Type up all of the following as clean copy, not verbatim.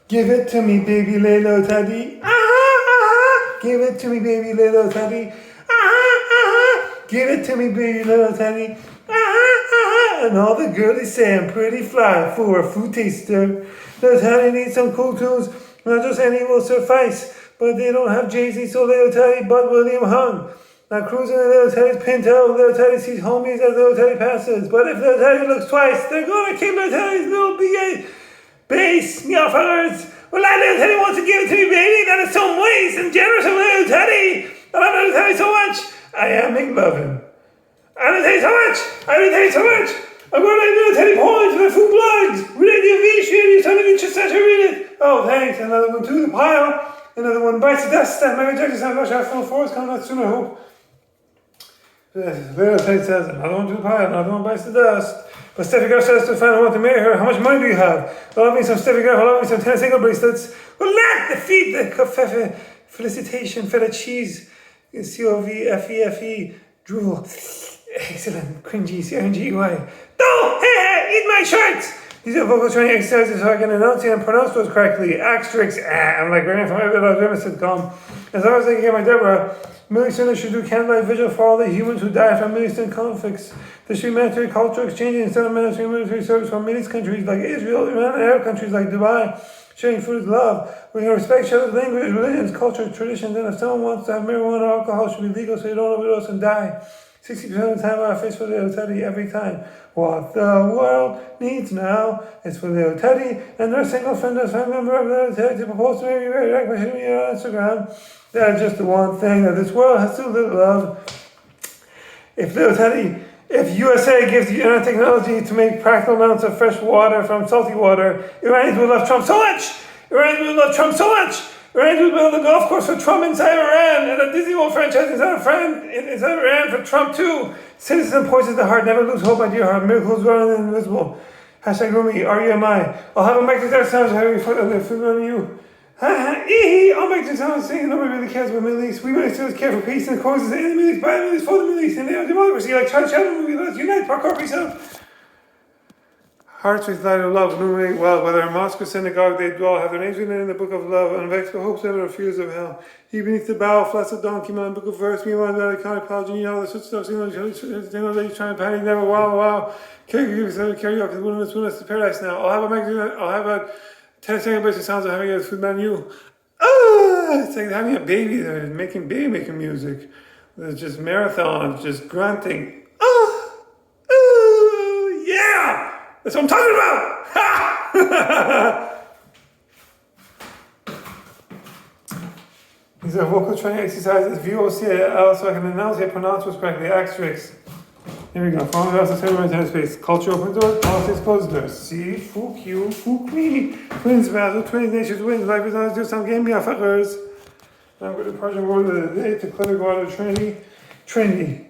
Give it to me, baby little teddy. Give it to me, baby little teddy. Give it to me, baby little teddy. And all the girlies say I'm pretty fly for a food taster. Little teddy needs some cool tunes. Not just any will suffice. But they don't have Jay-Z, so little teddy but William hung. Now cruising in little Teddy's Pinto, little Teddy sees homies as little Teddy passes. But if little Teddy looks twice, they're gonna kick little Teddy's little BA bass, meowfellers. Well, that little Teddy wants to give it to me, baby. That is so moist and generous of little Teddy. I love little Teddy so much. I am in loving. I love Teddy so much. I love Teddy so much. I'm going to little Teddy poems for food blogs. Radio V, radio, telling me just to read it. Oh, thanks. Another one to the pile. Another one bites the dust. Maybe Jackson sound rush out full force. Coming out soon, I hope. Little Teddy says, another one to the pile. Another one bites the dust. But Steffi Graf says to find out what to marry her. How much money do you have? I'll love me some Steffi Graf. I'll love me some 10 single bracelets. Well, let the feed the covfefe. Felicitation, feta cheese. COVFEFE. Drool. Excellent. Cringy. CRNGY. No! Hey, eat my shirts! These are vocal training exercises so I can enunciate and pronounce those correctly. Asterix. I'm like running from every little women sitcom. As long as I can get my Deborah, Millie Stone should do candlelight vigil for all the humans who died from Millie Stone conflicts. There should be military cultural exchange instead of military service from Middle East countries like Israel, Iran, and Arab countries like Dubai. Sharing food is love. We can respect each other's language, religions, culture, traditions, and if someone wants to have marijuana or alcohol, it should be legal so you don't overdose and die. 60% of the time I face for Little Teddy every time. What the world needs now is for Little Teddy and their single friend as family member of Little Teddy to propose to me very direct by hitting me on Instagram. That is just the one thing that this world has too little of. If USA gives the internet technology to make practical amounts of fresh water from salty water, Iranians will love Trump so much! Iranians will love Trump so much! Iranians will build a golf course for Trump inside Iran and a Disney World franchise inside Iran for Trump too. Cynicism poisons the heart, never lose hope, my dear heart. Miracles running and invisible. Hashtag Rumi, RUMI. I'll have a mic that sounds heavy for on you. I'll make the sound singing. Nobody really cares about the Middle East. We really still care for peace and causes in the Middle East, by the Middle East, for the Middle East, and they have democracy. Like Charlie Chaplin movie, let's unite, parkour, peace out. Hearts with light of love, illuminate well. Whether in mosque or synagogue they dwell, have their names written in the book of love, unvexed by hopes ever refuse of hell. He beneath the bow, flaccid donkey, man, book of verse, meanwhile, the iconic apology, you know, the footsteps, you know, that he's trying to panic, never, wow. Karaoke, the wilderness to paradise now. I'll have a 10-second burst of sounds of having a food menu. It's like having a baby, they're making baby making music. There's just marathons, just grunting. Yeah! That's what I'm talking about! Ha! These are vocal training exercises. VOC, so I can enunciate, pronounce what's correctly. Asterix. Here we go. Following us, the tennis space. Culture opens doors, politics closes doors. See, fuck you, fuck me. Twins battle, twins, nations win. Life is not as do some game, yeah, fuckers. Now I'm going to Persian word of the day to clinic water Trinity.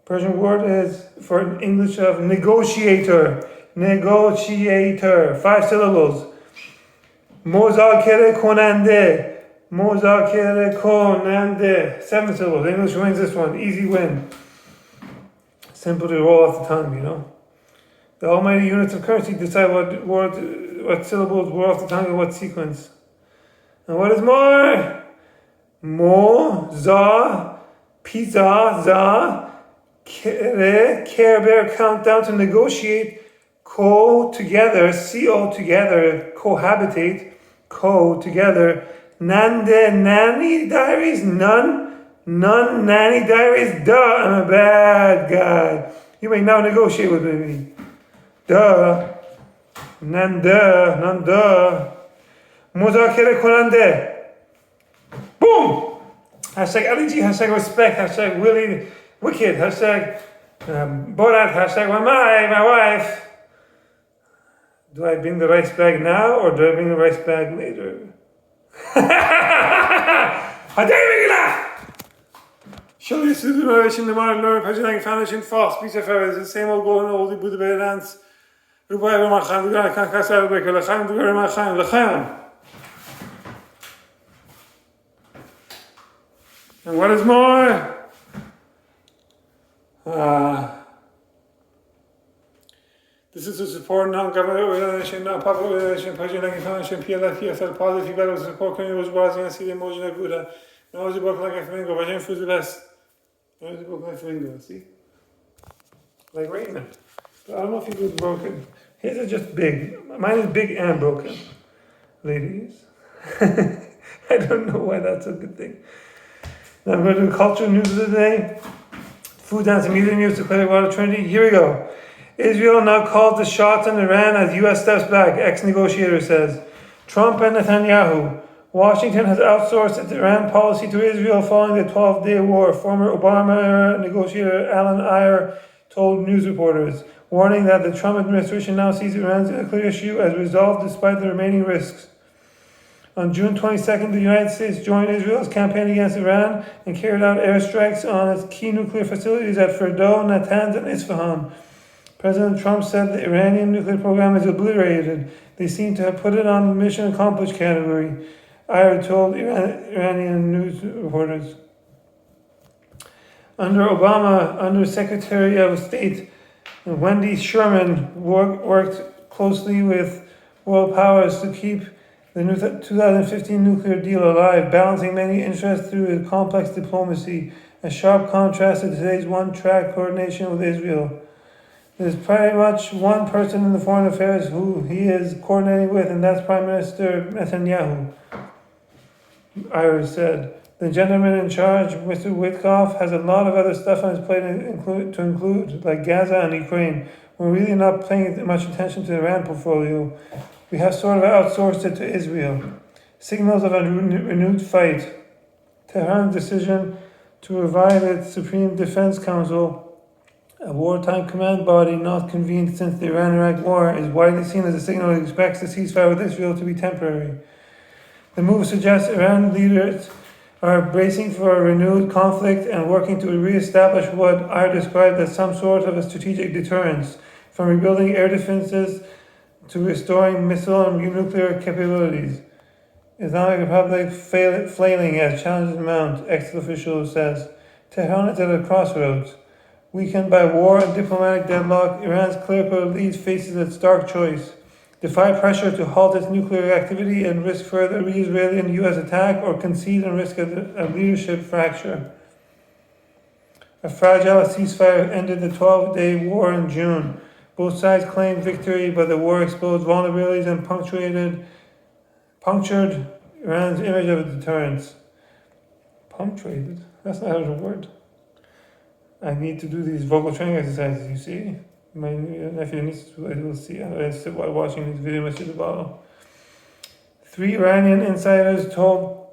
Persian word is for English of negotiator. 5 syllables. مذاکره کننده. 7 syllables. English wins this one. Easy win. Simple to roll off the tongue, you know. The almighty units of currency decide what syllables roll off the tongue and what sequence. And what is more? Mo, za, pizza, za, Care Bear countdown to negotiate, together, co together, cohabitate, together, Nande Nanny Diaries, none Nanny Diaries, duh, I'm a bad guy. You may now negotiate with me. Duh. Nanda. مذاکره کننده. Boom! Hashtag LEG, hashtag respect, hashtag Willie Wicked, hashtag Borat, hashtag my wife. Do I bring the rice bag now or do I bring the rice bag later? How dare you make me laugh? Show this to the generation, the modern learner, Pagelang Foundation, false, peace of fire, the same old golden oldie Buddha Bear dance. Rubai Ramachan, the guy can't cast out of the Baker, Lachaim, the Ramachan, Lachaim. And what is more? This is to support non-government organization, non-profit organization, Project Language Foundation, PLF, PSL, positive feedback to support community was and see the emotion of Buddha. Now is the book like a flamingo, but I'm the best. Now is the book like a flamingo, see? Like Raymond. But I don't know if he was broken. His is just big. Mine is big and broken. Ladies. I don't know why that's a good thing. Now I'm going to do cultural news of the day. Food, dance, and music news to Clearwater Trinity. Here we go. Israel now calls the shots on Iran as U.S. steps back, ex-negotiator says. Trump and Netanyahu. Washington has outsourced its Iran policy to Israel following the 12-day war, former Obama-era negotiator Alan Iyer told news reporters, warning that the Trump administration now sees Iran's nuclear issue as resolved despite the remaining risks. On June 22nd, the United States joined Israel's campaign against Iran and carried out airstrikes on its key nuclear facilities at Fordo, Natanz, and Isfahan. President Trump said the Iranian nuclear program is obliterated. They seem to have put it on mission accomplished category, Iyer told Iranian news reporters. Under Obama, Under Secretary of State Wendy Sherman worked closely with world powers to keep the 2015 nuclear deal alive, balancing many interests through a complex diplomacy, a sharp contrast to today's one-track coordination with Israel. There's pretty much one person in the foreign affairs who he is coordinating with, and that's Prime Minister Netanyahu, Iris said. The gentleman in charge, Mr. Witkoff, has a lot of other stuff on his plate to include, like Gaza and Ukraine. We're really not paying much attention to the Iran portfolio. We have sort of outsourced it to Israel. Signals of a renewed fight. Tehran's decision to revive its Supreme Defense Council, a wartime command body not convened since the Iran-Iraq war, is widely seen as a signal it expects the ceasefire with Israel to be temporary. The move suggests Iran leaders are bracing for a renewed conflict and working to re-establish what are described as some sort of a strategic deterrence, from rebuilding air defenses to restoring missile and nuclear capabilities. Islamic Republic flailing as challenges mount, ex-official says. Tehran is at a crossroads. Weakened by war and diplomatic deadlock, Iran's clerical elite faces a stark choice. Defy pressure to halt its nuclear activity and risk further Israeli and U.S. attack, or concede and risk a leadership fracture. A fragile ceasefire ended the 12-day war in June. Both sides claimed victory, but the war exposed vulnerabilities and punctured Iran's image of deterrence. Punctuated? That's not a word. I need to do these vocal training exercises, you see. My nephew needs to, I will see, while watching this video, Mr. Dubalo. 3 Iranian insiders told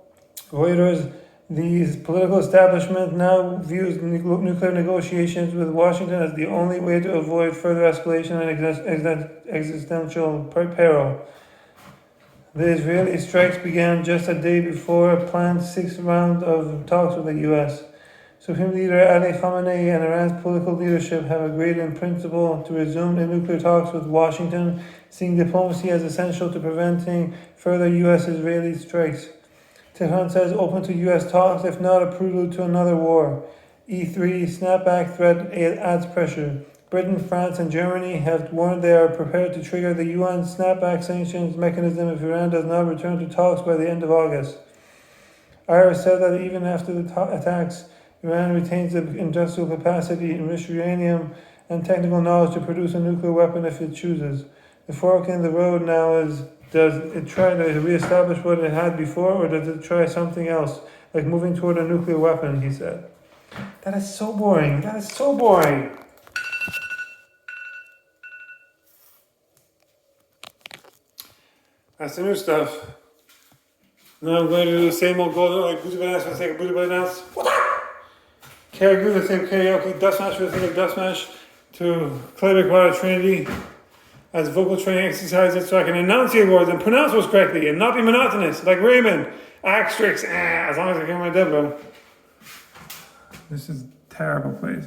Reuters the political establishment now views nuclear negotiations with Washington as the only way to avoid further escalation and existential peril. The Israeli strikes began just a day before a planned 6th round of talks with the U.S. Supreme Leader Ali Khamenei and Iran's political leadership have agreed in principle to resume the nuclear talks with Washington, seeing diplomacy as essential to preventing further U.S.-Israeli strikes. Tehran says open to U.S. talks, if not a prelude to another war. E3 snapback threat adds pressure. Britain, France, and Germany have warned they are prepared to trigger the UN snapback sanctions mechanism if Iran does not return to talks by the end of August. Iris said that even after the attacks, Iran retains the industrial capacity, enriched uranium, and technical knowledge to produce a nuclear weapon if it chooses. The fork in the road now is, does it try to reestablish what it had before, or does it try something else, like moving toward a nuclear weapon, he said. That is so boring. That is so boring. That's the new stuff. Now I'm going to do the same old golden, like booty by dance for the sake of booty by dance. Karaoke for the sake of karaoke, dust mash for the sake of dust mash, to Clearwater Trinity as vocal training exercises so I can enunciate words and pronounce words correctly and not be monotonous like Raymond. Asterix, as long as I get my Deborah. This is a terrible place.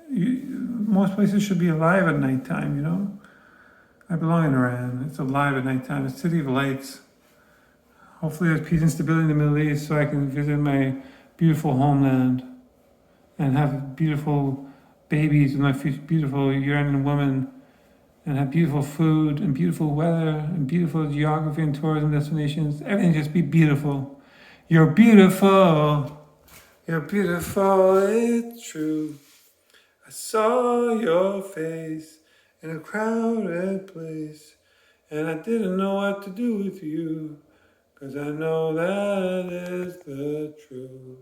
Most places should be alive at nighttime, you know? I belong in Iran. It's alive at nighttime. It's a city of lights. Hopefully there's peace and stability in the Middle East so I can visit my beautiful homeland and have beautiful babies with my beautiful Iranian woman and have beautiful food and beautiful weather and beautiful geography and tourism destinations. Everything just be beautiful. You're beautiful. You're beautiful, it's true. I saw your face in a crowded place, and I didn't know what to do with you, 'cause I know that is the truth.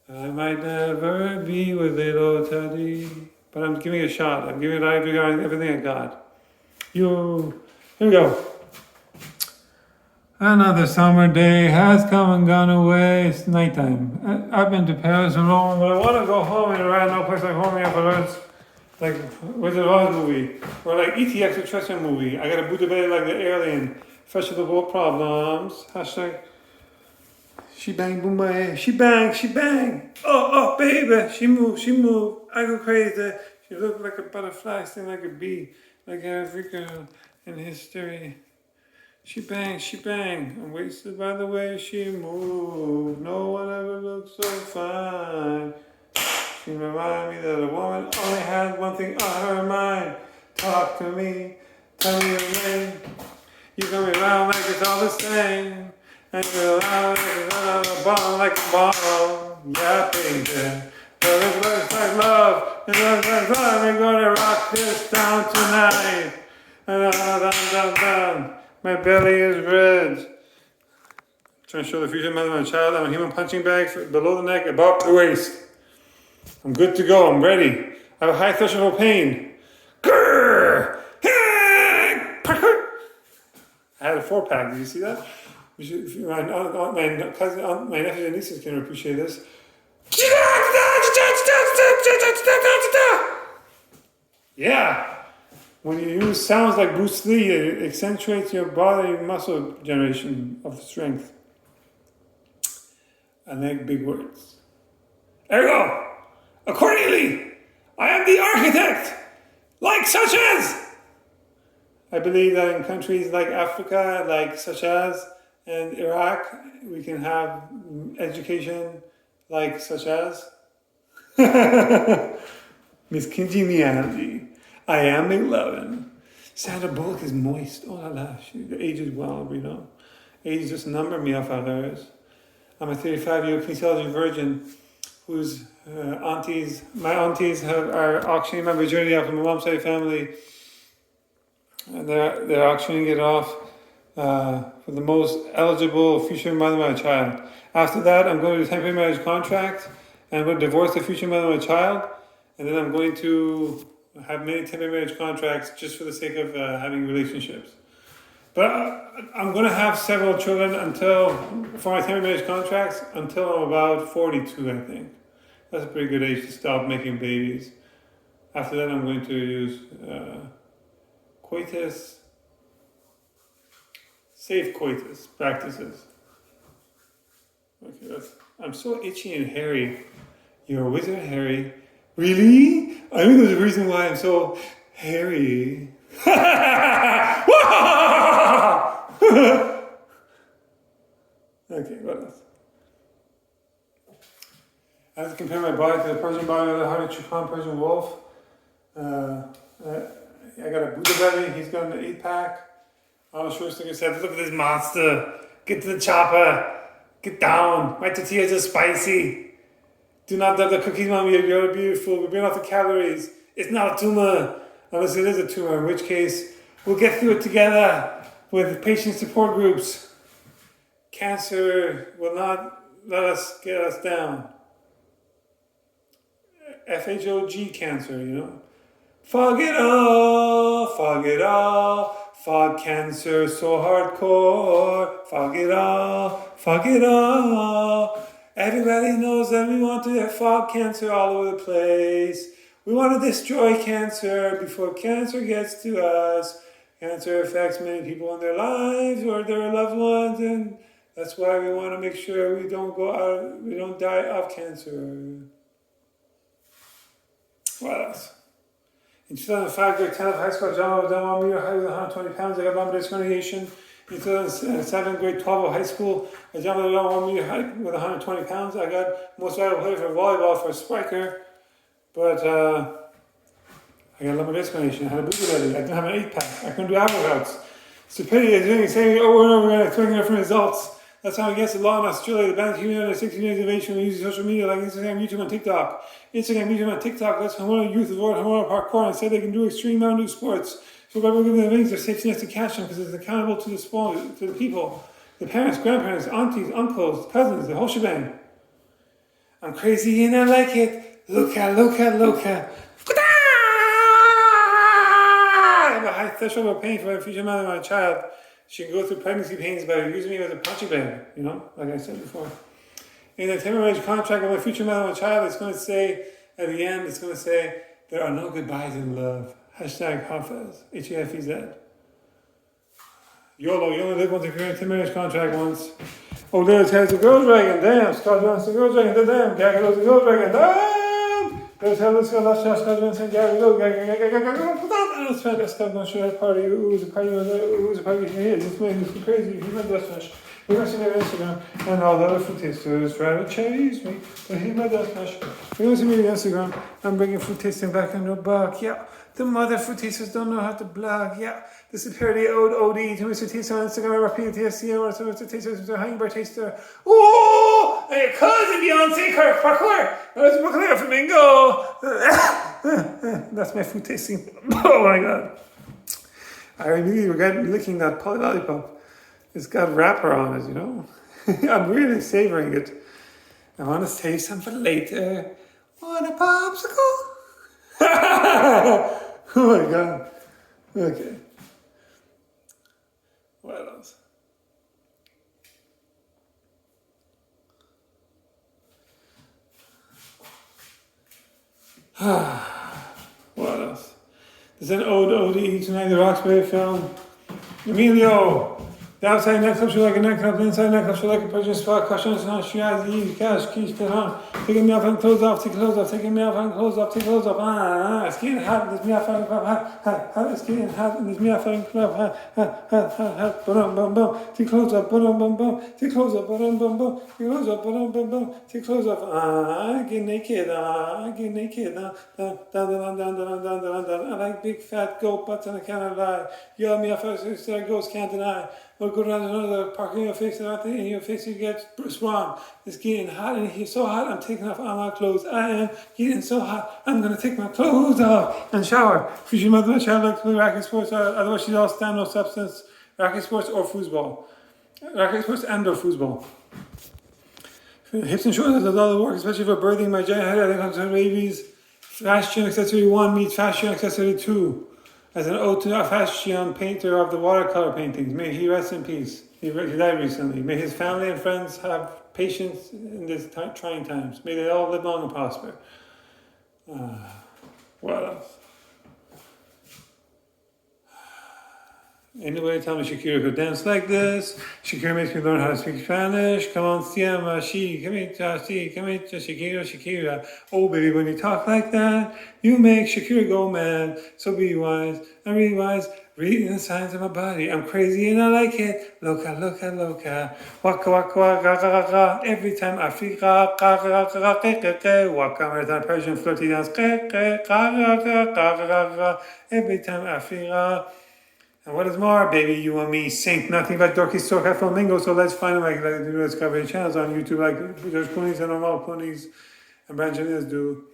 I might never be with little Teddy, but I'm giving it a shot. I'm giving it everything I got. Here we go. Another summer day has come and gone away. It's nighttime. I've been to Paris and Rome, but I want to go home and around no place like home afterwards. Like Wizard of Oz movie, or like E.T. extraterrestrial movie. I got a Buddha belly like the alien. Fresh with the world problems. Hashtag. She bang, boom, my head. She bang. Oh, baby. She move. I go crazy. She look like a butterfly, sting like a bee, like every girl in history. She bang. I'm wasted by the way she moved. No one ever looked so fine. She reminded me that a woman only had one thing on her mind. Talk to me, tell me your name. You come around like it's all the same. And you're around like a bomb. Yeah, baby. But it looks like love. It looks like love. We're gonna rock this down tonight. Dun. My belly is red. Trying to show the future mother of my child. I'm a human punching bag below the neck, above the waist. I'm good to go. I'm ready. I have a high threshold of pain. Grrr! I had a 4-pack. Did you see that? My nephews and nieces can appreciate this. Yeah. When you use sounds like Bruce Lee, it accentuates your body muscle generation of strength. I like big words. There we go. Accordingly, I am the architect, like such as. I believe that in countries like Africa, like such as, and Iraq, we can have education like such as. Miss Congeniality. I am 11. Sandra Bullock is moist. Oh la la. The age is well, you know. Age is just a number, mi alfares. I'm a 35-year-old kinesiology virgin whose my aunties are auctioning my virginity off from my mom's side family. And they're auctioning it off for the most eligible future mother of my child. After that, I'm going to do a temporary marriage contract, and I'm going to divorce the future mother of my child, and then I'm going to have many temporary marriage contracts just for the sake of having relationships. But I'm going to have several children for my temporary marriage contracts until I'm about 42, I think. That's a pretty good age to stop making babies. After that, I'm going to use safe coitus practices. Okay, I'm so itchy and hairy. You're a wizard, Harry. Really? I think there's a reason why I'm so hairy. Okay, what else? I have to compare my body to the Persian body of the 100-pound Persian wolf. I got a Buddha belly, he's got an 8-pack. Arnold Schwarzenegger said, look at this monster. Get to the chopper. Get down. My tortillas are spicy. Do not dump the cookies, mommy. You're beautiful. We burn off the calories. It's not a tumor. Unless it is a tumor, in which case we'll get through it together with patient support groups. Cancer will not let us get us down. FHOG cancer, you know. Fog it all. Fog cancer so hardcore. Fog it all. Everybody knows that we want to have fog cancer all over the place. We want to destroy cancer before cancer gets to us. Cancer affects many people in their lives or their loved ones, and that's why we want to make sure we don't die of cancer. What else? In 2005, grade 10 of high school, John was down 1 meter high with 120 pounds. I got lumbar disc herniation. In 2007, grade 12 of high school, I jumped down 1 meter high with 120 pounds. I got most valuable player for volleyball for a spiker. But I got a lumbar explanation. I had a booty belly. I didn't have an 8-pack. I couldn't do ab workouts. Stupidity is doing saying over and over again, expecting different results. That's how against the law in Australia, the ban human under 16 years of age from using social media like Instagram, YouTube, and TikTok. Instagram, YouTube, and TikTok lets hormonal youth avoid hormonal parkour and say they can do extreme mountain sports. So by giving them things, their safety nets to catch them because it's accountable to the people, the parents, grandparents, aunties, uncles, cousins, the whole shebang. I'm crazy and I like it. Look at. I have a high threshold of pain for my future mother and my child. She can go through pregnancy pains by using me as a punching bag, like I said before. In the marriage contract with my future mother and my child, it's going to say, at the end, it's going to say, there are no goodbyes in love. Hashtag Hafez. H-E-F-E-Z. YOLO, you only live once if you're in a marriage contract once. Oh, there's a girl dragon, damn. Scott Johnson, girl dragon, damn. Gagado's a girl dragon, damn. There's Scott Johnson, Gagado's, that's right, that's going to show that party. Ooh, the party here. This man is crazy. He's my best friend. We're going to see me on Instagram and all the other fruit tasters try to chase me. But he's my best friend. We're going to see me on Instagram. I'm bringing fruit tasting back on the blog. Yeah, the mother fruit tasters don't know how to blog. Yeah, this is parody OD to Mr. Taster on Instagram. I repeat TSC or Mr. Taster, Mr. Hummingbird Taster. Ooh, and your cousin Beyonce Kirk Parkour. That's Brooklyn Flamingo. That's my food tasting. Oh my god. I really regret licking that poly lollipop. It's got wrapper on it, I'm really savoring it. I want to save some for later. Want a popsicle? Oh my god. Okay. What else? What else? There's an ode tonight, the Roxbury film. Emilio! The outside nightclub should like a nightclub, the inside nightclub should like a Persian spot, questions on Shiraz, cash, quiche, on. Taking me off and clothes off, taking me off and clothes off, it's getting hot, there's me off and hot, it's getting hot, there's me off and hot, boom, take clothes up, boom, take clothes up, boom, take clothes up, boom, take clothes up, get naked, I like big fat goat butts and I cannot lie, yell me off, I ghost can't deny. Or go down to another park in your face and out in your face you get sprung. It's getting hot and he's so hot I'm taking off all my clothes. I am getting so hot I'm gonna take my clothes off and shower. Because your mother and child like to play racket sports, otherwise she's all stand no substance. Racket sports or foosball. Racket sports and or foosball. Hips and shoulders does all the work, especially for birthing my giant head. I think I'm babies. Fashion accessory 1 meets fashion accessory 2. As an ode to Fashion, painter of the watercolor paintings. May he rest in peace. He died recently. May his family and friends have patience in these trying times. May they all live long and prosper. What else? Anyway, tell me Shakira could dance like this. Shakira makes me learn how to speak Spanish. Come on, Sia Shakira. Oh, baby, when you talk like that, you make Shakira go mad. So be wise and read wise. Reading the signs of my body. I'm crazy and I like it. Loca. Waka. Every time I feel waka. Marathon Persian flirty dance. Every time I feel. And what is more, baby, you and me sink nothing but dorky soca flamingo. So let's find them like do discovery channels on YouTube, like George Clooney's and normal Clooney's and Brangelina's do.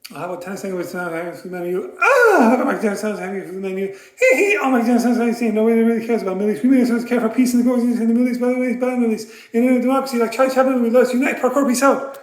How about 10 seconds with sound having food menu? How about my 10 sounds having food menu? Hey, all my 10 sounds I say nobody really cares about millies. We millions care for peace and the goals in the millies, by the way, by the millies. In a democracy like Charlie Chaplin, we let us unite, parkour, peace out.